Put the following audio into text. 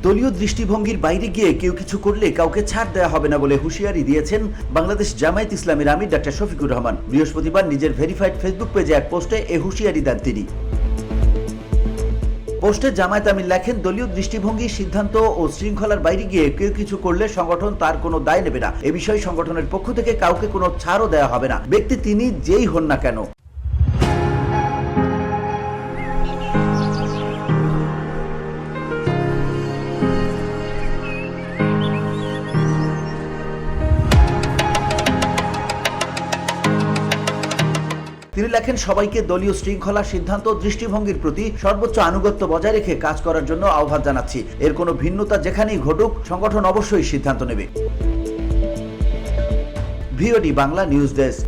দলীয় দৃষ্টিভঙ্গির বাইরে গিয়ে কেউ কিছু করলে কাউকে ছাড় দেওয়া হবে না বলে হুঁশিয়ারি দিয়েছেন বাংলাদেশ জামায়াত ইসলামীর আমির ডক্টর শফিকুর রহমান। বৃহস্পতিবার নিজের ভেরিফাইড ফেসবুক পেজে এক পোস্টে এ হুঁশিয়ারি দেন তিনি। পোস্টে জামায়াত আমির লেখেন, দলীয় দৃষ্টিভঙ্গি, সিদ্ধান্ত ও শৃঙ্খলার বাইরে গিয়ে কেউ কিছু করলে সংগঠন তার কোনো দায় নেবে না। এ বিষয়ে সংগঠনের পক্ষ থেকে কাউকে কোনো ছাড়ও দেওয়া হবে না, ব্যক্তি তিনি যেই হন না কেন। তিনি লেখেন, সবাইকে দলীয় শৃঙ্খলা, সিদ্ধান্ত ও দৃষ্টিভঙ্গির প্রতি সর্বোচ্চ আনুগত্য বজায় রেখে কাজ করার জন্য আহ্বান জানাচ্ছি। এর কোনো ভিন্নতা যেখানেই ঘটুক, সংগঠন অবশ্যই সিদ্ধান্ত নেবে। VOD Bangla news desk.